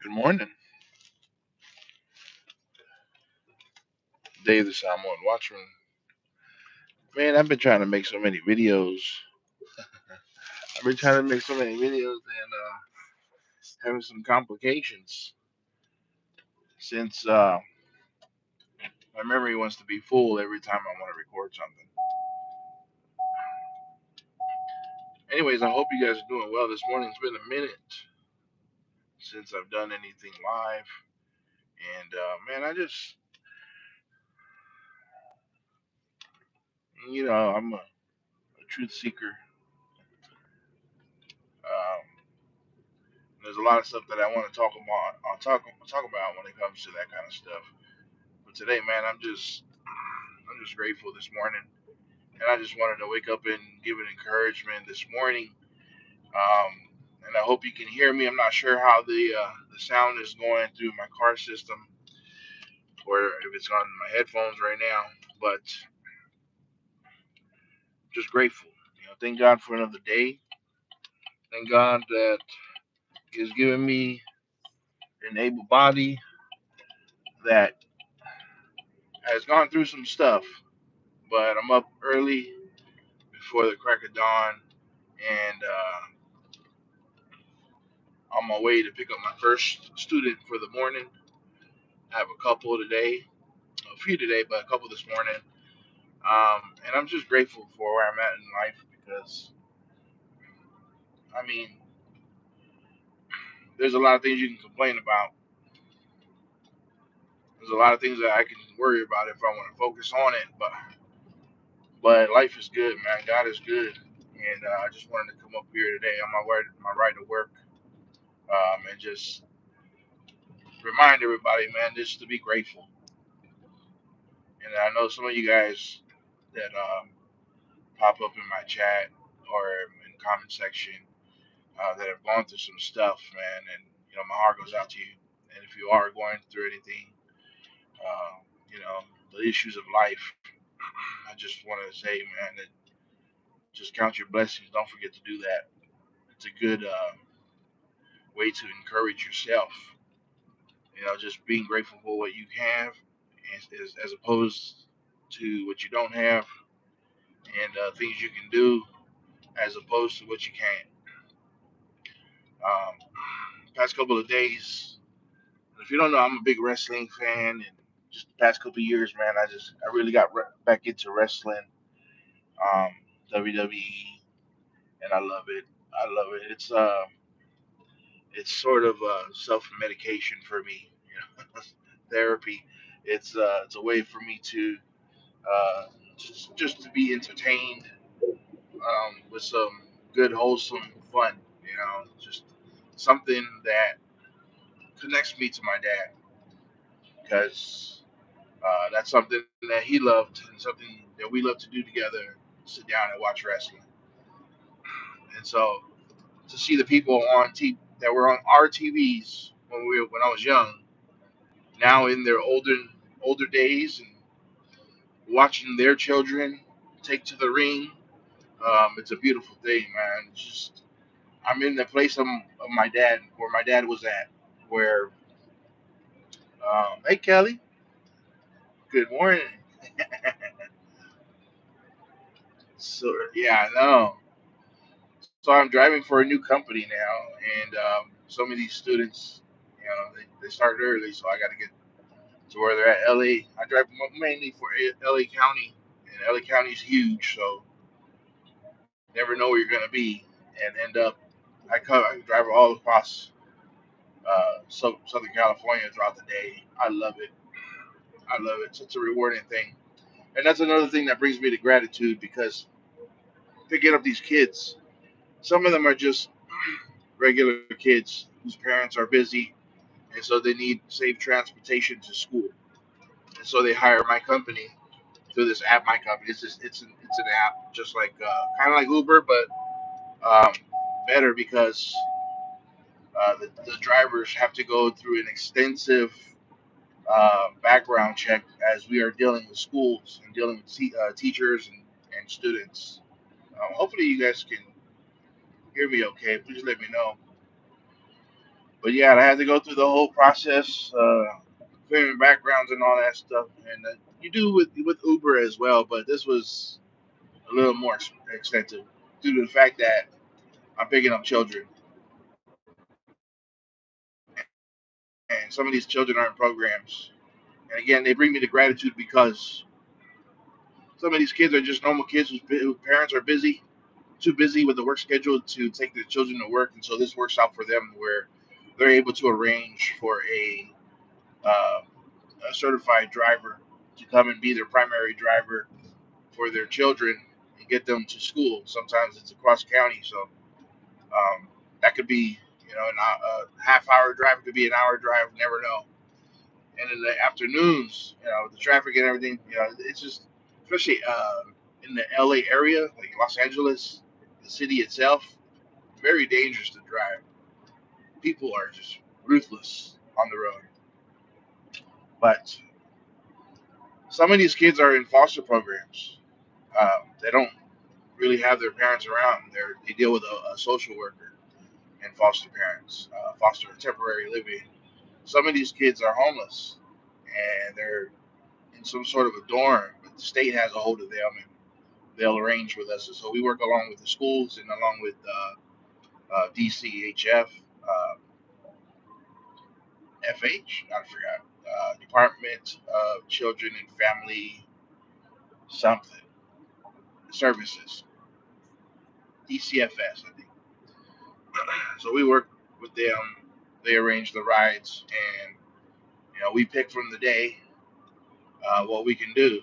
Good morning, Dave the Samoan Watchman. Man, I've been trying to make so many videos. I've been trying to make so many videos and having some complications since my memory wants to be full every time I want to record something. Anyways, I hope you guys are doing well this morning. It's been a minute since I've done anything live, and man, I'm a truth seeker. Um, there's a lot of stuff that I want to talk about. I'll talk about when it comes to that kind of stuff. But today, man, I'm just grateful this morning, and I just wanted to wake up and give an encouragement this morning. Um, and I hope you can hear me. I'm not sure how the sound is going through my car system, or if it's on my headphones right now. But just grateful. Thank God for another day. Thank God that He has given me an able body that has gone through some stuff. But I'm up early before the crack of dawn, and on my way to pick up my first student for the morning. I have a couple today, a few today, but a couple this morning. And I'm just grateful for where I'm at in life because, I mean, there's a lot of things you can complain about. There's a lot of things that I can worry about if I want to focus on it. But life is good, man. God is good. And I just wanted to come up here today on my ride to work, and just remind everybody, man, just to be grateful. And I know some of you guys that pop up in my chat or in the comment section that have gone through some stuff, man. And my heart goes out to you. And if you are going through anything, uh, the issues of life, I just want to say, man, that just count your blessings. Don't forget to do that. It's a good way to encourage yourself. Just being grateful for what you have, as opposed to what you don't have, and things you can do, as opposed to what you can't. Um, Past couple of days, if you don't know, I'm a big wrestling fan, and just the past couple of years, man, I really got back into wrestling, um, WWE, and I love it. I love it. It's sort of self medication for me, therapy. It's a way for me to uh, just to be entertained, with some good wholesome fun. Just something that connects me to my dad because that's something that he loved and something that we love to do together. Sit down and watch wrestling, and so to see the people on that were on our TVs when I was young, now in their older days, and watching their children take to the ring, it's a beautiful thing, man. It's just I'm in the place of my dad, where my dad was at, where hey Kelly, good morning. So yeah, I know. So I'm driving for a new company now, and some of these students, they start early, so I got to get to where they're at. LA, I drive mainly for LA County, and LA County is huge, so you never know where you're gonna be, and end up. I drive all across Southern California throughout the day. I love it. I love it. It's such a rewarding thing, and that's another thing that brings me to gratitude because picking up these kids, some of them are just regular kids whose parents are busy, and so they need safe transportation to school. And so they hire my company through this app. My company, it's an app just like kind of like Uber, but better because the drivers have to go through an extensive background check as we are dealing with schools and dealing with teachers and students. Hopefully, you guys can hear me okay. Please let me know. But yeah, I had to go through the whole process, clearing backgrounds and all that stuff. And you do with Uber as well, but this was a little more extensive due to the fact that I'm picking up children, and some of these children are in programs. And again, they bring me to gratitude because some of these kids are just normal kids whose parents are busy, too busy with the work schedule to take their children to work, and so this works out for them where they're able to arrange for uh, a certified driver to come and be their primary driver for their children and get them to school. Sometimes it's across county, so that could be a half hour drive, it could be an hour drive, never know. And in the afternoons, the traffic and everything, it's just especially in the LA area, like Los Angeles, the city itself, very dangerous to drive. People are just ruthless on the road. But some of these kids are in foster programs. They don't really have their parents around. They deal with a social worker and foster parents, foster temporary living. Some of these kids are homeless and they're in some sort of a dorm, but the state has a hold of them and they'll arrange with us. And so we work along with the schools and along with DCHF, FH, I forgot, Department of Children and Family something services, DCFS, I think. So we work with them. They arrange the rides, and we pick from the day what we can do.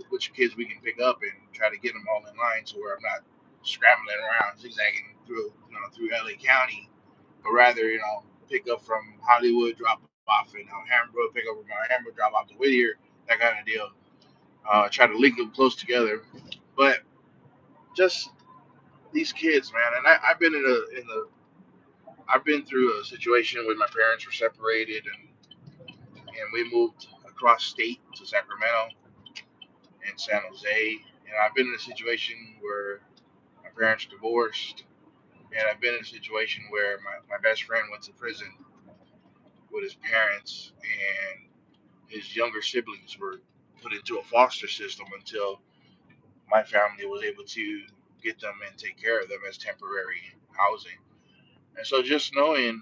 Which kids we can pick up and try to get them all in line, so where I'm not scrambling around zigzagging through LA County, but rather pick up from Hollywood, drop off in Alhambra, pick up from Alhambra, drop off to Whittier, that kind of deal. Try to link them close together, but just these kids, man. And I've been through a situation where my parents were separated, and we moved across state to Sacramento and San Jose. And I've been in a situation where my parents divorced, and I've been in a situation where my best friend went to prison with his parents, and his younger siblings were put into a foster system until my family was able to get them and take care of them as temporary housing. And so just knowing,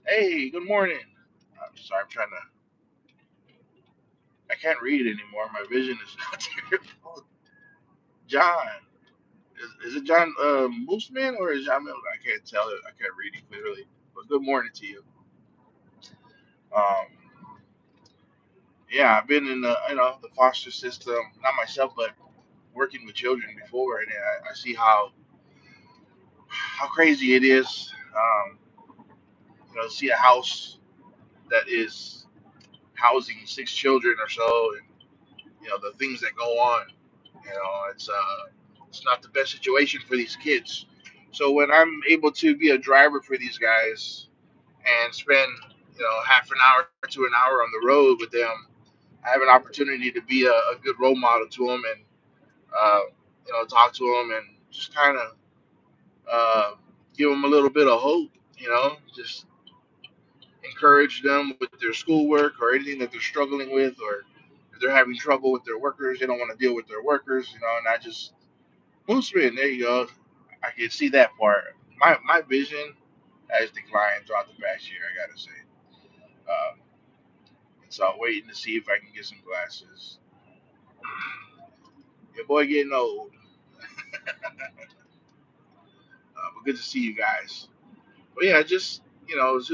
hey, good morning. I'm sorry, I can't read anymore. My vision is not terrible. John, is it John Mooseman or is John Miller? I can't tell it. I can't read it clearly. But good morning to you. Um, yeah, I've been in the foster system, not myself, but working with children before, and I see how crazy it is. See a house that is housing 6 children or so, and the things that go on. It's not the best situation for these kids. So when I'm able to be a driver for these guys and spend half an hour to an hour on the road with them, I have an opportunity to be a good role model to them and uh, talk to them and just kind of uh, give them a little bit of hope. Just encourage them with their schoolwork or anything that they're struggling with, or if they're having trouble with their workers, they don't want to deal with their workers. And I just Mooseman, there you go. I can see that part. My vision has declined throughout the past year. I gotta say. Um, so I'm waiting to see if I can get some glasses. Your boy getting old, but good to see you guys. But yeah, just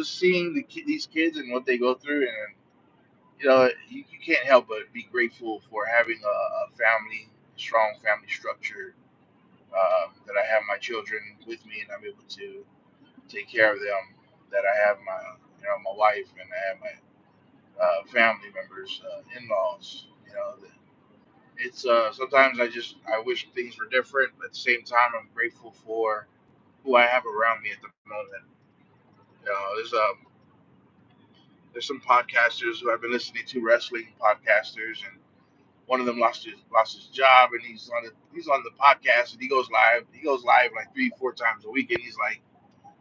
seeing these kids and what they go through, and you can't help but be grateful for having a family, strong family structure. That I have my children with me, and I'm able to take care of them. That I have my wife, and I have my family members, in-laws. It's sometimes I wish things were different, but at the same time, I'm grateful for who I have around me at the moment. You know, there's um there's some podcasters who I've been listening to, wrestling podcasters, and one of them lost his job, and he's on the podcast, and he goes live like 3 4 times a week, and he's like,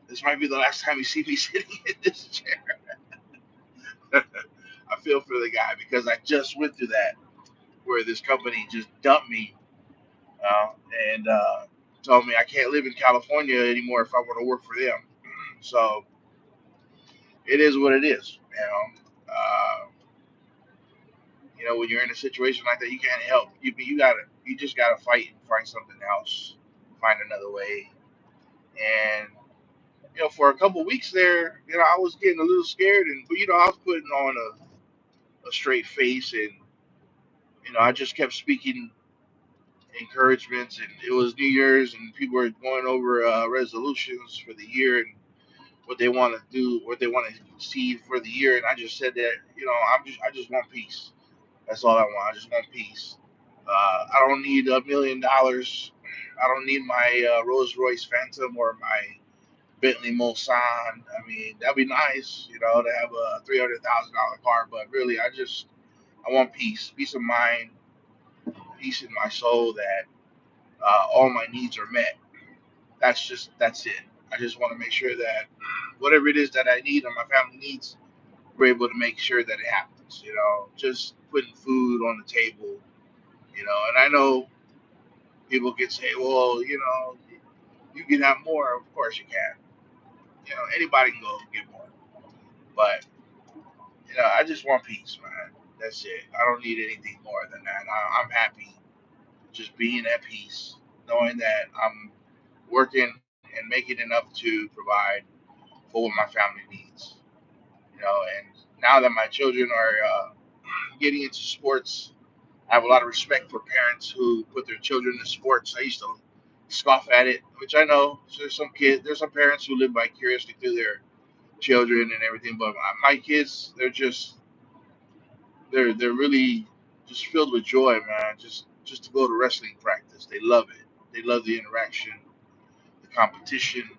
This might be the last time you see me sitting in this chair. I feel for the guy because I just went through that where this company just dumped me uh, and told me I can't live in California anymore if I want to work for them. So it is what it is. When you're in a situation like that, you can't help. You just gotta fight and find something else, find another way. And for a couple of weeks there, I was getting a little scared, and but I was putting on a straight face, and I just kept speaking encouragements. And it was New Year's, and people were going over resolutions for the year and what they want to do, what they want to see for the year. And I just said that I just want peace. That's all I want. I just want peace. I don't need $1 million. I don't need my Rolls Royce Phantom or my Bentley Mulsanne. I mean, that'd be nice, to have a $300,000 car. But really, I want peace, peace of mind, peace in my soul that all my needs are met. That's it. I just want to make sure that whatever it is that I need and my family needs, we're able to make sure that it happens. Just putting food on the table. And I know people can say, well, you can have more. Of course you can. Anybody can go get more. But I just want peace, man. That's it. I don't need anything more than that. I'm happy just being at peace, knowing that I'm working and making enough to provide for what my family needs. And now that my children are getting into sports, I have a lot of respect for parents who put their children in sports. I used to scoff at it, which I know there's some parents who live vicariously through their children and everything. But my kids, they're really just filled with joy, man. Just to go to wrestling practice, they love it. They love the interaction, the competition.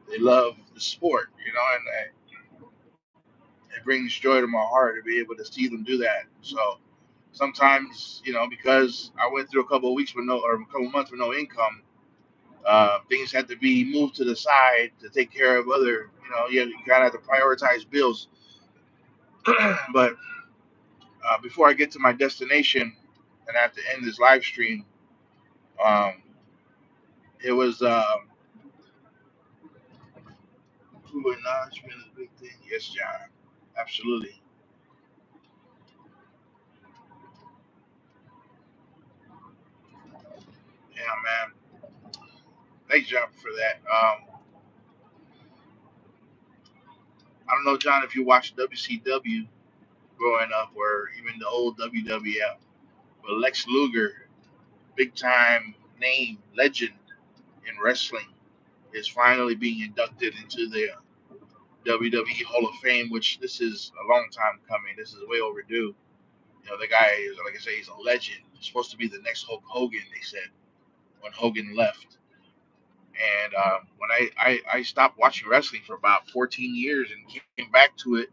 They love the sport, and it brings joy to my heart to be able to see them do that. So sometimes, because I went through a couple of weeks with no, or a couple of months with no income, things had to be moved to the side to take care of other, you gotta have to prioritize bills. But before I get to my destination, and I have to end this live stream, um, it was who acknowledgement is a big thing. Yes, John, absolutely. Yeah, man. Thanks, John, for that. I don't know, John, if you watched WCW growing up, or even the old WWF, but Lex Luger, big time name, legend in wrestling, is finally being inducted into the WWE Hall of Fame, which this is a long time coming. This is way overdue. The guy is, like I say, he's a legend. He's supposed to be the next Hulk Hogan, they said, when Hogan left. And when I stopped watching wrestling for about 14 years and came back to it,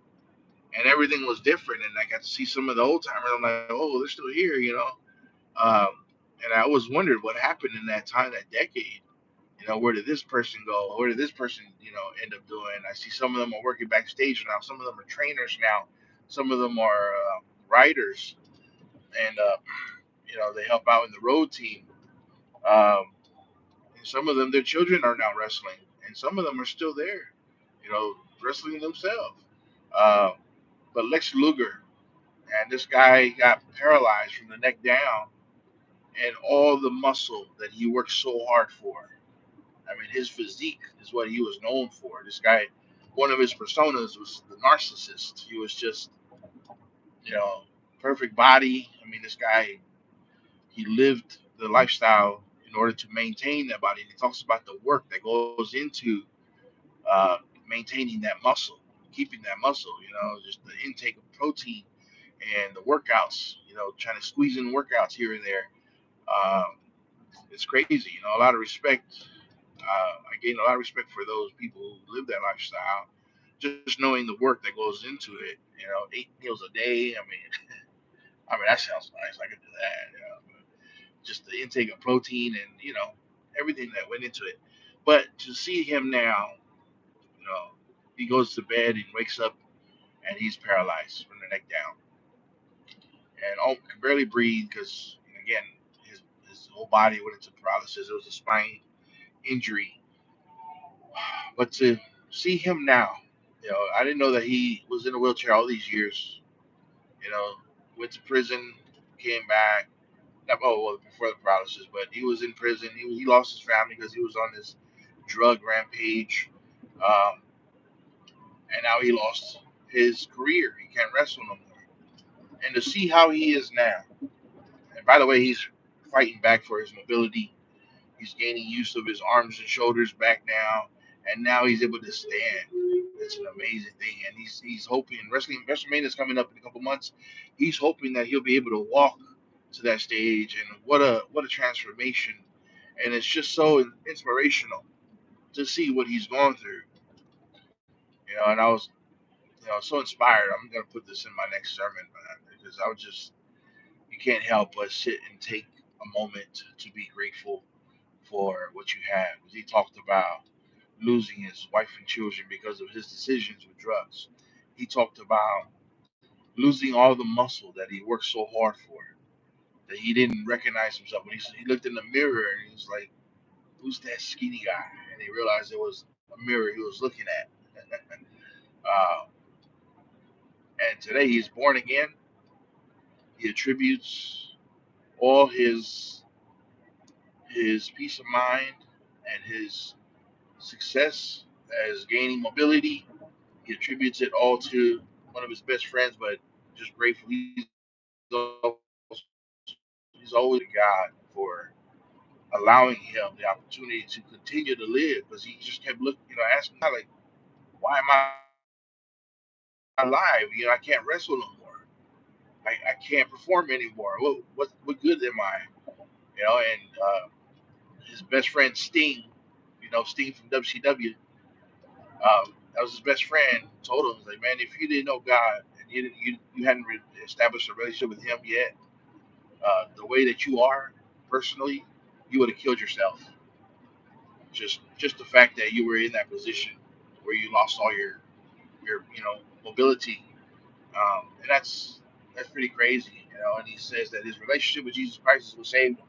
and everything was different. And I got to see some of the old timers. I'm like, oh, they're still here. Um, and I always wondered what happened in that time, that decade. Where did this person go? Where did this person, end up doing? I see some of them are working backstage now. Some of them are trainers now. Some of them are writers, and they help out in the road team. Um, and some of them, their children are now wrestling, and some of them are still there, wrestling themselves. Uh, but Lex Luger, and this guy got paralyzed from the neck down, and all the muscle that he worked so hard for. I mean, his physique is what he was known for. This guy, one of his personas was the narcissist. He was just, you know, perfect body. I mean, this guy, he lived the lifestyle in order to maintain that body. And he talks about the work that goes into uh, maintaining that muscle, keeping that muscle, just the intake of protein and the workouts, trying to squeeze in workouts here and there. Um, it's crazy, a lot of respect. I gain a lot of respect for those people who live that lifestyle. Just knowing the work that goes into it, 8 meals a day. I mean that sounds nice. I could do that. Just the intake of protein and everything that went into it. But to see him now, You know, he goes to bed and wakes up and he's paralyzed from the neck down and can barely breathe because again his whole body went into paralysis. It was a spine injury, but to see him now, I didn't know that he was in a wheelchair all these years. You know, went to prison, came back. Well, before the paralysis, but he was in prison. He lost his family because he was on this drug rampage, um, and now he lost his career. He can't wrestle no more. And to see how he is now, and by the way, he's fighting back for his mobility. He's gaining use of his arms and shoulders back now, and now he's able to stand. It's an amazing thing, and he's hoping WrestleMania is coming up in a couple months. He's hoping that he'll be able to walk to that stage, and what a transformation! And it's just so inspirational to see what he's going through. And I was so inspired. I'm gonna put this in my next sermon, man, because I was just you can't help but sit and take a moment to be grateful for what you have. He talked about losing his wife and children because of his decisions with drugs. He talked about losing all the muscle that he worked so hard for, that he didn't recognize himself. When he looked in the mirror and he was like, "Who's that skinny guy?" And he realized it was a mirror he was looking at. uh, and today he's born again. He attributes all his peace of mind and his success as gaining mobility. He attributes it all to one of his best friends, but just grateful. He's always God for allowing him the opportunity to continue to live because he just kept looking, asking God, like, why am I alive? I can't wrestle no more. I can't perform anymore. What good am I? And his best friend Sting, Sting from WCW, that was his best friend, told him, like, man, if you didn't know God and you hadn't established a relationship with him yet, the way that you are personally, you would have killed yourself. Just the fact that you were in that position where you lost all your mobility, and that's pretty crazy. And he says that his relationship with Jesus Christ is what saved him.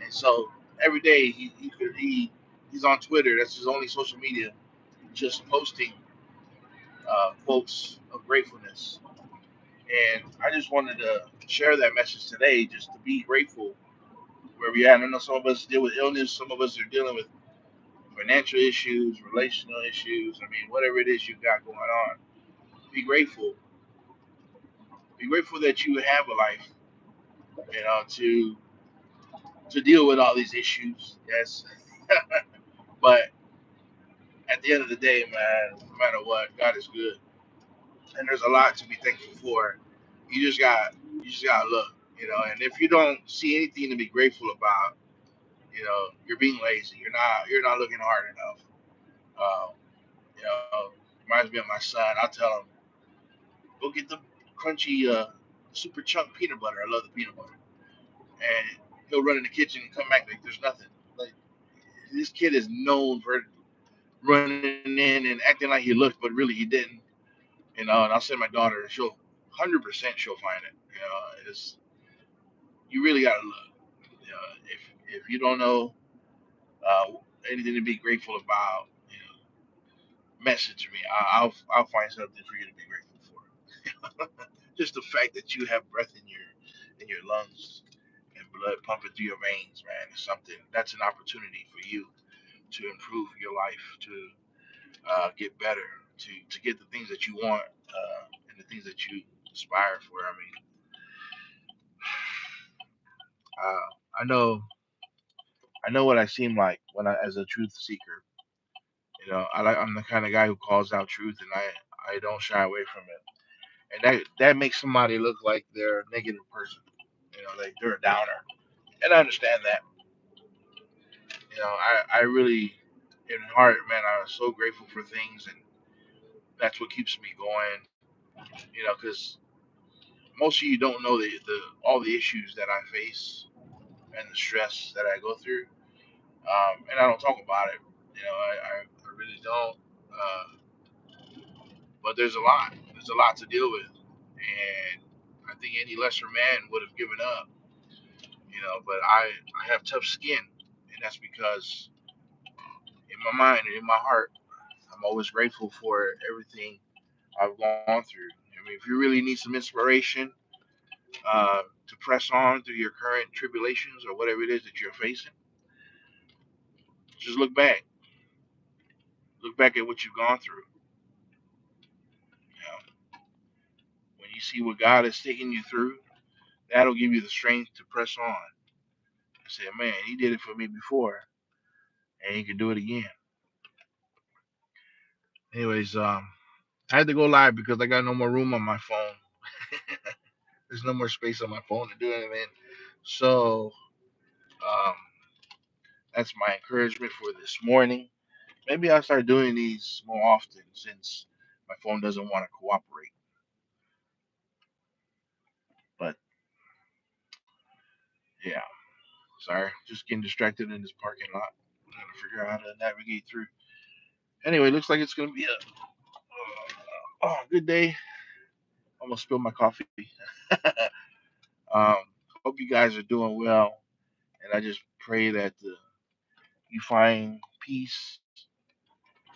And so every day he's on Twitter. That's his only social media, just posting quotes of gratefulness. And I just wanted to share that message today, just to be grateful where we at. I know some of us deal with illness, some of us are dealing with financial issues, relational issues. I mean, whatever it is you got going on, be grateful. Be grateful that you have a life, to deal with all these issues. Yes, but at the end of the day, man, no matter what, God is good, and there's a lot to be thankful for. You just gotta look, and if you don't see anything to be grateful about, you're being lazy. You're not looking hard enough. Um, reminds me of my son. I'll tell him, go get the crunchy super chunk peanut butter. I love the peanut butter. And he'll run in the kitchen and come back like there's nothing. Like, this kid is known for running in and acting like he looked, but really he didn't. And I'll send my daughter, and she'll 100% she'll find it. It's you really gotta look. If you don't know uh, anything to be grateful about, message me. I'll find something for you to be grateful for. Just the fact that you have breath in your lungs and blood pumping through your veins, man, is something that's an opportunity for you to improve your life, to get better, to get the things that you want, and the things that you aspire for. I mean, I know what I seem like when as a truth seeker. I'm the kind of guy who calls out truth, and I don't shy away from it. And that makes somebody look like they're a negative person. Like they're a downer, and I understand that. I really, in heart, man, I'm so grateful for things, and that's what keeps me going. Because most of you don't know the all the issues that I face and the stress that I go through, and I don't talk about it. I really don't. Uh, but there's a lot. There's a lot to deal with, and I think any lesser man would have given up. But I have tough skin, and that's because in my mind and in my heart, I'm always grateful for everything I've gone through. I mean, if you really need some inspiration to press on through your current tribulations or whatever it is that you're facing, just look back. Look back at what you've gone through. When you see what God has taken you through, that'll give you the strength to press on and say, man, he did it for me before and he can do it again. Anyways, I had to go live because I got no more room on my phone. There's no more space on my phone to do anything. So um, that's my encouragement for this morning. Maybe I'll start doing these more often since my phone doesn't want to cooperate. But yeah, sorry, just getting distracted in this parking lot. I'm trying to figure out how to navigate through. Anyway, looks like it's gonna be a good day. Almost spilled my coffee. um, Hope you guys are doing well, and I just pray that you find peace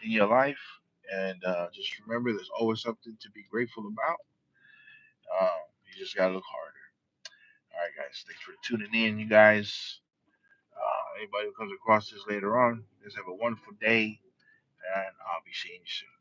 in your life, and just remember, there's always something to be grateful about. You just gotta look harder. All right, guys. Thanks for tuning in, you guys. Anybody who comes across this later on, just have a wonderful day, and I'll be seeing you soon.